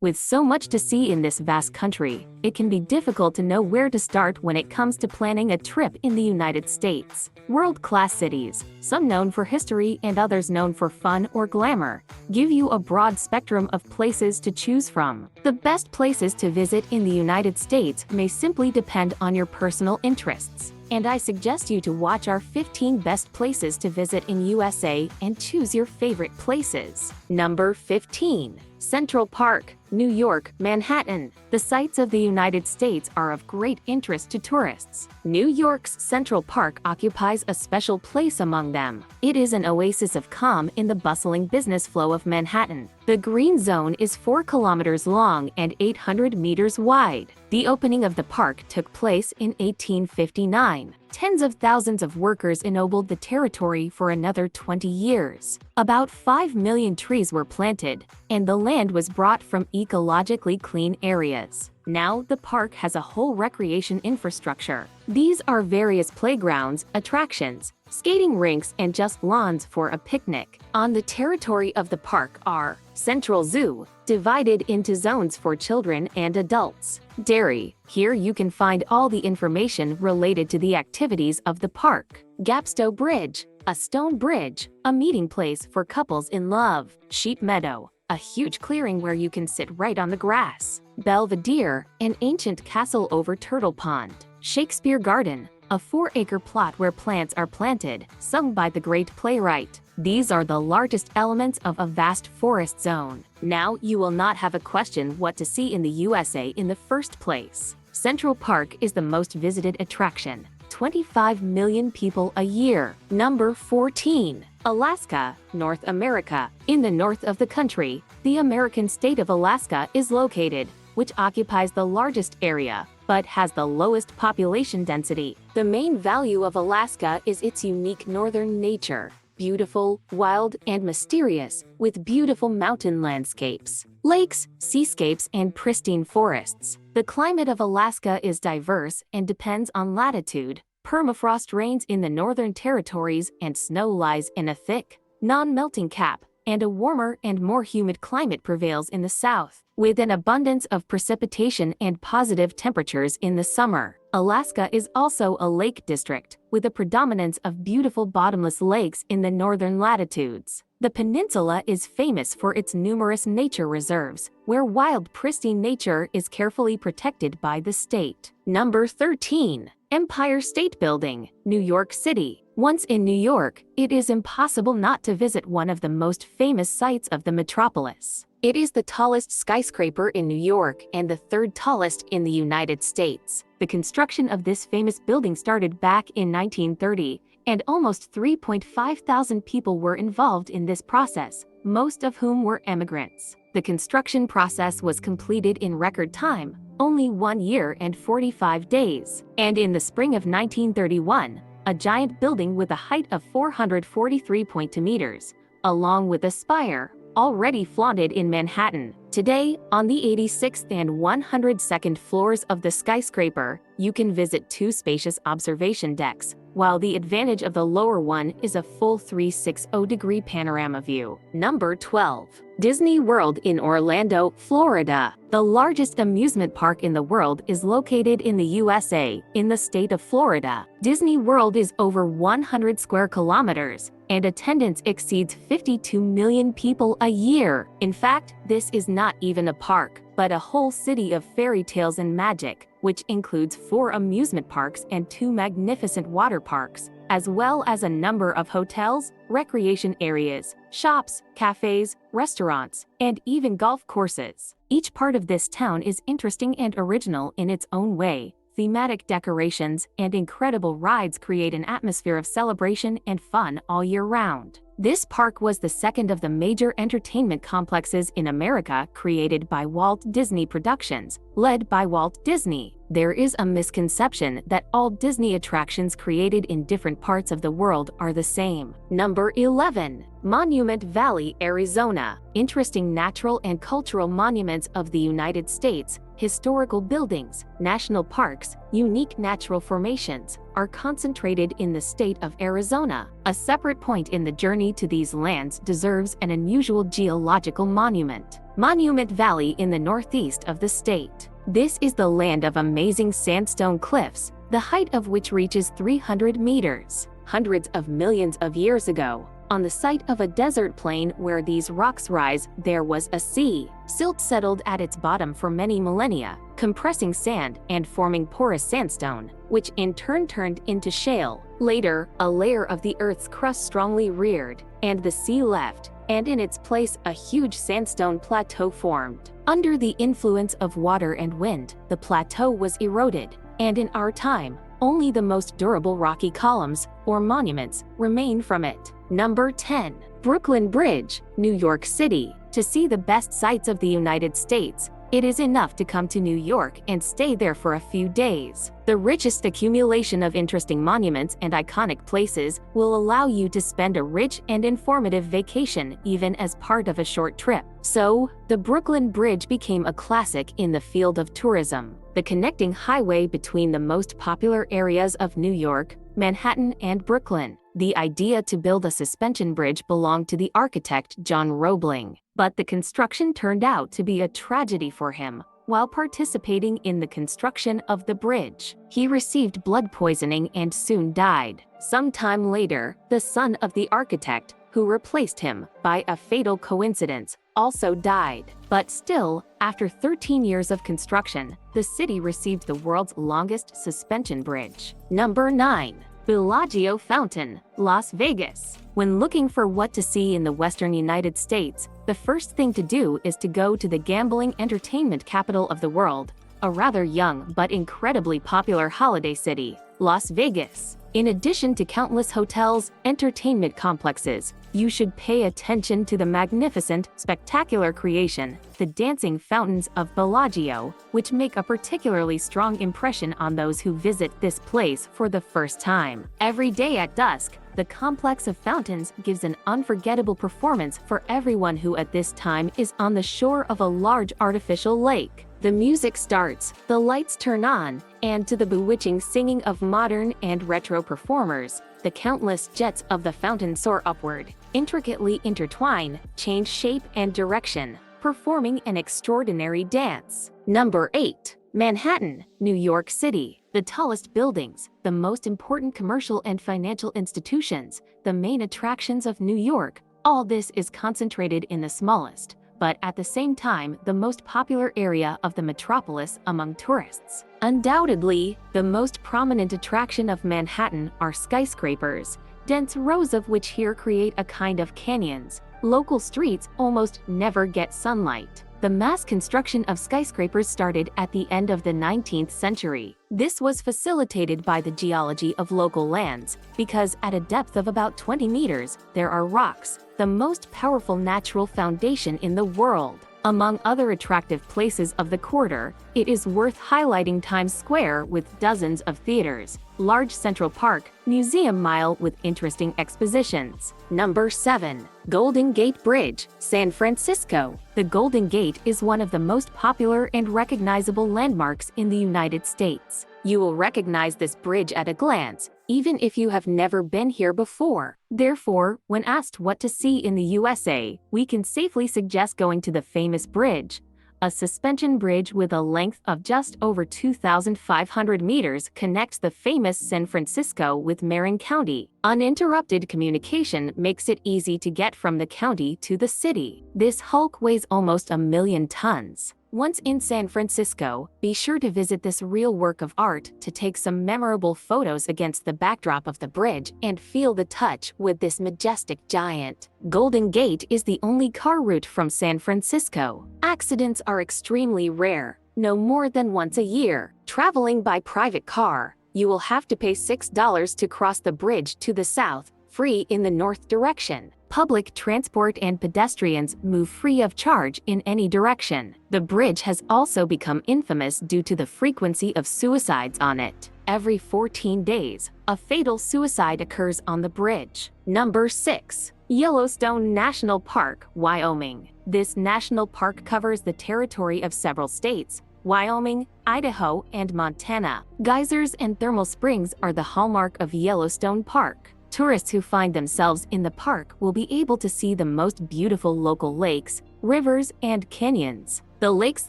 With so much to see in this vast country, it can be difficult to know where to start when it comes to planning a trip in the United States. World-class cities, some known for history and others known for fun or glamour, give you a broad spectrum of places to choose from. The best places to visit in the United States may simply depend on your personal interests, and I suggest you to watch our 15 best places to visit in USA and choose your favorite places. Number 15. Central Park, New York, Manhattan. The sights of the United States are of great interest to tourists. New York's Central Park occupies a special place among them. It is an oasis of calm in the bustling business flow of Manhattan. The Green Zone is 4 kilometers long and 800 meters wide. The opening of the park took place in 1859. Tens of thousands of workers ennobled the territory for another 20 years. About 5 million trees were planted, and the land was brought from ecologically clean areas. Now the park has a whole recreation infrastructure. These are various playgrounds, attractions, skating rinks, and just lawns for a picnic. On the territory of the park are Central Zoo, divided into zones for children and adults. Dairy, here you can find all the information related to the activities of the park. Gapstow Bridge, a stone bridge, a meeting place for couples in love. Sheep Meadow, a huge clearing where you can sit right on the grass. Belvedere, an ancient castle over Turtle Pond. Shakespeare Garden, a 4-acre plot where plants are planted, sung by the great playwright. These are the largest elements of a vast forest zone. Now you will not have a question what to see in the USA in the first place. Central Park is the most visited attraction. 25 million people a year. Number 14. Alaska, North America. In the north of the country, the American state of Alaska is located, which occupies the largest area, but has the lowest population density. The main value of Alaska is its unique northern nature. Beautiful, wild, and mysterious, with beautiful mountain landscapes, lakes, seascapes, and pristine forests. The climate of Alaska is diverse and depends on latitude. Permafrost reigns in the northern territories and snow lies in a thick, non-melting cap, and a warmer and more humid climate prevails in the south, with an abundance of precipitation and positive temperatures in the summer. Alaska is also a lake district, with a predominance of beautiful bottomless lakes in the northern latitudes. The peninsula is famous for its numerous nature reserves, where wild, pristine nature is carefully protected by the state. Number 13. Empire State Building, New York City. Once in New York, it is impossible not to visit one of the most famous sights of the metropolis. It is the tallest skyscraper in New York and the third tallest in the United States. The construction of this famous building started back in 1930, and almost 3.5 thousand people were involved in this process, most of whom were immigrants. The construction process was completed in record time, only 1 year and 45 days. And in the spring of 1931, a giant building with a height of 443.2 meters, along with a spire, already flaunted in Manhattan. Today, on the 86th and 102nd floors of the skyscraper, you can visit 2 spacious observation decks, while the advantage of the lower one is a full 360-degree panorama view. Number 12. Disney World in Orlando, Florida. The largest amusement park in the world is located in the USA, in the state of Florida. Disney World is over 100 square kilometers, and attendance exceeds 52 million people a year. In fact, this is not even a park, but a whole city of fairy tales and magic, which includes 4 amusement parks and 2 magnificent water parks, as well as a number of hotels, recreation areas, shops, cafes, restaurants, and even golf courses. Each part of this town is interesting and original in its own way. Thematic decorations and incredible rides create an atmosphere of celebration and fun all year round. This park was the second of the major entertainment complexes in America created by Walt Disney Productions, led by Walt Disney. There is a misconception that all Disney attractions created in different parts of the world are the same. Number 11. Monument Valley, Arizona. Interesting natural and cultural monuments of the United States, historical buildings, national parks, unique natural formations, are concentrated in the state of Arizona. A separate point in the journey to these lands deserves an unusual geological monument. Monument Valley in the northeast of the state. This is the land of amazing sandstone cliffs, the height of which reaches 300 meters. Hundreds of millions of years ago, on the site of a desert plain where these rocks rise, there was a sea. Silt settled at its bottom for many millennia, compressing sand and forming porous sandstone, which in turn turned into shale. Later, a layer of the Earth's crust strongly reared, and the sea left, and in its place a huge sandstone plateau formed. Under the influence of water and wind, the plateau was eroded, and in our time, only the most durable rocky columns, or monuments, remain from it. Number 10. Brooklyn Bridge, New York City. To see the best sights of the United States, it is enough to come to New York and stay there for a few days. The richest accumulation of interesting monuments and iconic places will allow you to spend a rich and informative vacation even as part of a short trip. So, the Brooklyn Bridge became a classic in the field of tourism. The connecting highway between the most popular areas of New York, Manhattan, and Brooklyn. The idea to build a suspension bridge belonged to the architect John Roebling, but the construction turned out to be a tragedy for him. While participating in the construction of the bridge, he received blood poisoning and soon died. Sometime later, the son of the architect, who replaced him, by a fatal coincidence, also died. But still, after 13 years of construction, the city received the world's longest suspension bridge. Number 9. Bellagio Fountain, Las Vegas. When looking for what to see in the western United States, the first thing to do is to go to the gambling entertainment capital of the world, a rather young but incredibly popular holiday city, Las Vegas. In addition to countless hotels, entertainment complexes, you should pay attention to the magnificent, spectacular creation, the dancing fountains of Bellagio, which make a particularly strong impression on those who visit this place for the first time. Every day at dusk, the complex of fountains gives an unforgettable performance for everyone who at this time is on the shore of a large artificial lake. The music starts, the lights turn on, and to the bewitching singing of modern and retro performers, the countless jets of the fountain soar upward, intricately intertwine, change shape and direction, performing an extraordinary dance. Number 8. Manhattan, New York City. The tallest buildings, the most important commercial and financial institutions, the main attractions of New York, all this is concentrated in the smallest, but at the same time the most popular area of the metropolis among tourists. Undoubtedly, the most prominent attraction of Manhattan are skyscrapers, dense rows of which here create a kind of canyons. Local streets almost never get sunlight. The mass construction of skyscrapers started at the end of the 19th century. This was facilitated by the geology of local lands, because at a depth of about 20 meters, there are rocks, the most powerful natural foundation in the world. Among other attractive places of the quarter, it is worth highlighting Times Square with dozens of theaters, large Central Park, Museum Mile with interesting expositions. Number 7. Golden Gate Bridge, San Francisco. The Golden Gate is one of the most popular and recognizable landmarks in the United States. You will recognize this bridge at a glance, even if you have never been here before. Therefore, when asked what to see in the USA, we can safely suggest going to the famous bridge. A suspension bridge with a length of just over 2,500 meters connects the famous San Francisco with Marin County. Uninterrupted communication makes it easy to get from the county to the city. This hulk weighs almost 1,000,000 tons. Once in San Francisco, be sure to visit this real work of art to take some memorable photos against the backdrop of the bridge and feel the touch with this majestic giant. Golden Gate is the only car route from San Francisco. Accidents are extremely rare, no more than once a year. Traveling by private car, you will have to pay $6 to cross the bridge to the south, free in the north direction. Public transport and pedestrians move free of charge in any direction. The bridge has also become infamous due to the frequency of suicides on it. Every 14 days, a fatal suicide occurs on the bridge. Number 6. Yellowstone National Park, Wyoming. This national park covers the territory of several states, Wyoming, Idaho, and Montana. Geysers and thermal springs are the hallmark of Yellowstone Park. Tourists who find themselves in the park will be able to see the most beautiful local lakes, rivers, and canyons. The lakes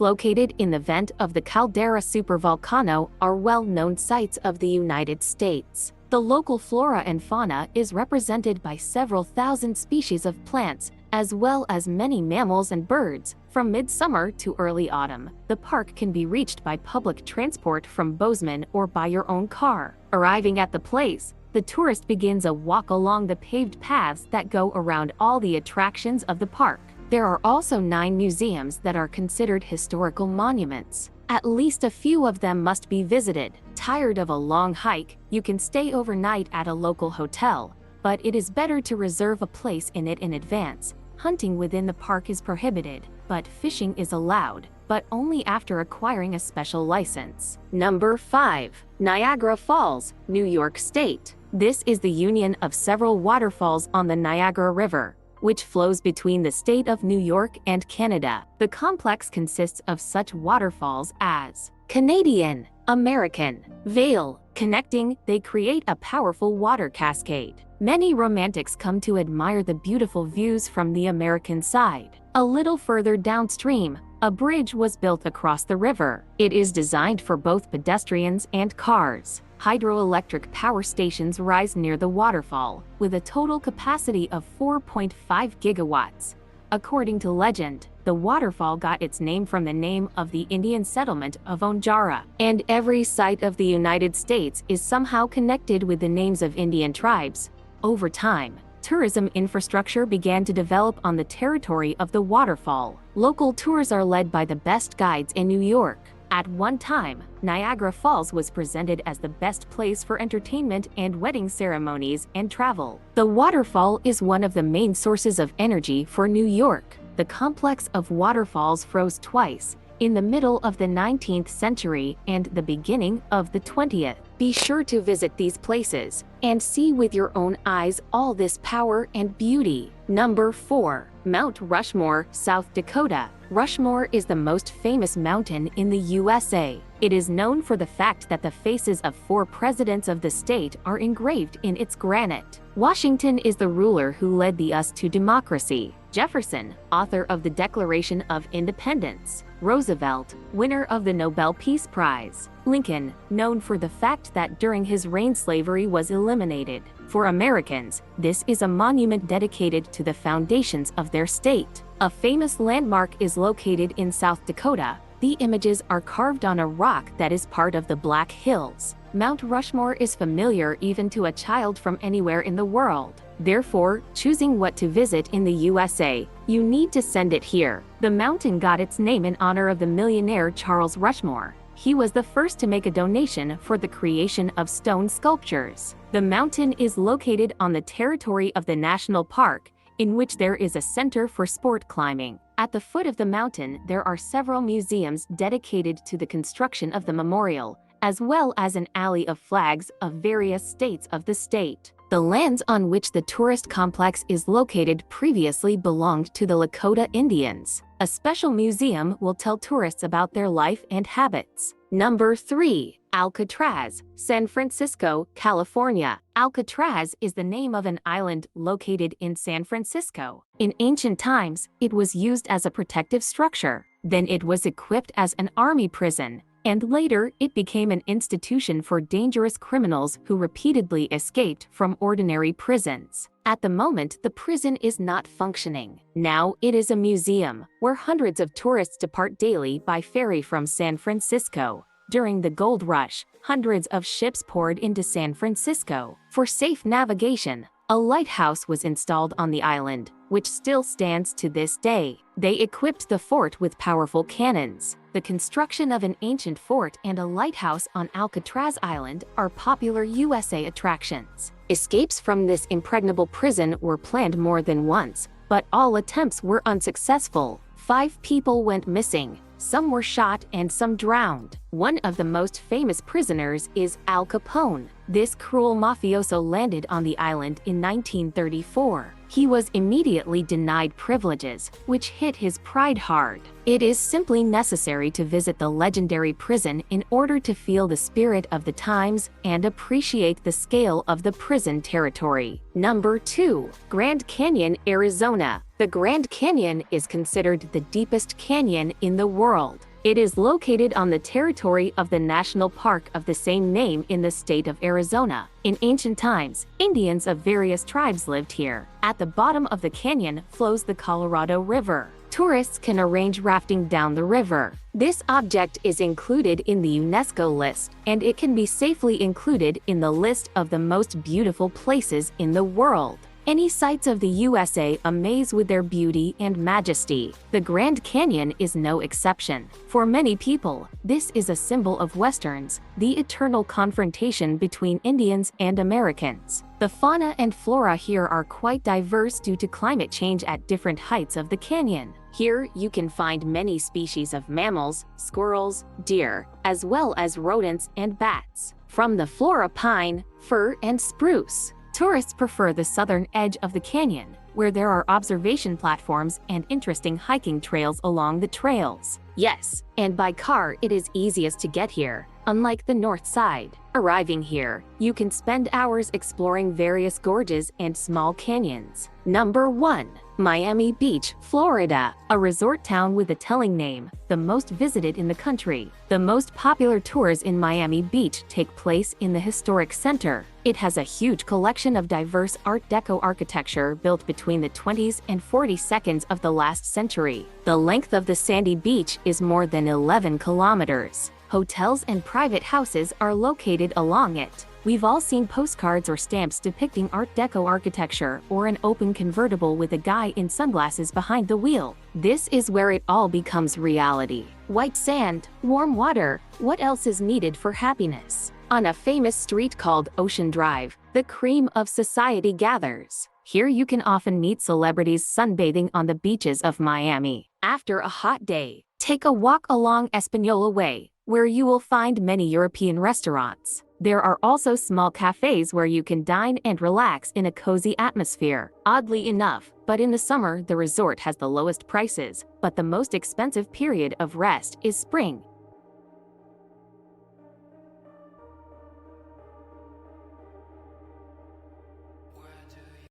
located in the vent of the Caldera supervolcano are well-known sites of the United States. The local flora and fauna is represented by several thousand species of plants, as well as many mammals and birds. From midsummer to early autumn, the park can be reached by public transport from Bozeman or by your own car. Arriving at the place, the tourist begins a walk along the paved paths that go around all the attractions of the park. There are also 9 museums that are considered historical monuments. At least a few of them must be visited. Tired of a long hike, you can stay overnight at a local hotel, but it is better to reserve a place in it in advance. Hunting within the park is prohibited, but fishing is allowed, but only after acquiring a special license. Number 5. Niagara Falls, New York State. This is the union of several waterfalls on the Niagara River, which flows between the state of New York and Canada. The complex consists of such waterfalls as Canadian, American, Vale. Connecting, they create a powerful water cascade. Many romantics come to admire the beautiful views from the American side. A little further downstream, a bridge was built across the river. It is designed for both pedestrians and cars. Hydroelectric power stations rise near the waterfall, with a total capacity of 4.5 gigawatts. According to legend, the waterfall got its name from the name of the Indian settlement of Onjara, and every site of the United States is somehow connected with the names of Indian tribes. Over time, tourism infrastructure began to develop on the territory of the waterfall. Local tours are led by the best guides in New York. At one time, Niagara Falls was presented as the best place for entertainment and wedding ceremonies and travel. The waterfall is one of the main sources of energy for New York. The complex of waterfalls froze twice, in the middle of the 19th century and the beginning of the 20th. Be sure to visit these places and see with your own eyes all this power and beauty. Number 4. Mount Rushmore, South Dakota. Rushmore is the most famous mountain in the USA. It is known for the fact that the faces of 4 presidents of the state are engraved in its granite. Washington is the ruler who led us to democracy. Jefferson, author of the Declaration of Independence. Roosevelt, winner of the Nobel Peace Prize. Lincoln, known for the fact that during his reign slavery was eliminated. For Americans, this is a monument dedicated to the foundations of their state. A famous landmark is located in South Dakota. The images are carved on a rock that is part of the Black Hills. Mount Rushmore is familiar even to a child from anywhere in the world. Therefore, choosing what to visit in the USA, you need to send it here. The mountain got its name in honor of the millionaire Charles Rushmore. He was the first to make a donation for the creation of stone sculptures. The mountain is located on the territory of the national park, in which there is a center for sport climbing. At the foot of the mountain, there are several museums dedicated to the construction of the memorial, as well as an alley of flags of various states of the state. The lands on which the tourist complex is located previously belonged to the Lakota Indians. A special museum will tell tourists about their life and habits. Number 3. Alcatraz, San Francisco, California. Alcatraz is the name of an island located in San Francisco. In ancient times, it was used as a protective structure. Then it was equipped as an army prison, and later it became an institution for dangerous criminals who repeatedly escaped from ordinary prisons. At the moment, the prison is not functioning. Now it is a museum, where hundreds of tourists depart daily by ferry from San Francisco. During the gold rush, hundreds of ships poured into San Francisco. For safe navigation, a lighthouse was installed on the island, which still stands to this day. They equipped the fort with powerful cannons. The construction of an ancient fort and a lighthouse on Alcatraz Island are popular USA attractions. Escapes from this impregnable prison were planned more than once, but all attempts were unsuccessful. 5 people went missing. Some were shot and some drowned. One of the most famous prisoners is Al Capone. This cruel mafioso landed on the island in 1934. he was immediately denied privileges, which hit his pride hard. It is simply necessary to visit the legendary prison in order to feel the spirit of the times and appreciate the scale of the prison territory. Number 2. Grand Canyon, Arizona. The Grand Canyon is considered the deepest canyon in the world. It is located on the territory of the national park of the same name in the state of Arizona. In ancient times, Indians of various tribes lived here. At the bottom of the canyon flows the Colorado River. Tourists can arrange rafting down the river. This object is included in the UNESCO list, and it can be safely included in the list of the most beautiful places in the world. Any sights of the USA amaze with their beauty and majesty. The Grand Canyon is no exception. For many people, this is a symbol of Westerns, the eternal confrontation between Indians and Americans. The fauna and flora here are quite diverse due to climate change at different heights of the canyon. Here, you can find many species of mammals, squirrels, deer, as well as rodents and bats. From the flora pine, fir, and spruce. Tourists prefer the southern edge of the canyon, where there are observation platforms and interesting hiking trails along the trails. Yes, and by car it is easiest to get here, unlike the north side. Arriving here, you can spend hours exploring various gorges and small canyons. Number 1. Miami Beach, Florida. A resort town with a telling name, the most visited in the country. The most popular tours in Miami Beach take place in the historic center. It has a huge collection of diverse Art Deco architecture built between the 20s and 42nd of the last century. The length of the sandy beach is more than 11 kilometers. Hotels and private houses are located along it. We've all seen postcards or stamps depicting Art Deco architecture or an open convertible with a guy in sunglasses behind the wheel. This is where it all becomes reality. White sand, warm water, what else is needed for happiness? On a famous street called Ocean Drive, the cream of society gathers. Here you can often meet celebrities sunbathing on the beaches of Miami. After a hot day, take a walk along Espanola Way, where you will find many European restaurants. There are also small cafes where you can dine and relax in a cozy atmosphere. Oddly enough, but in the summer the resort has the lowest prices, but the most expensive period of rest is spring,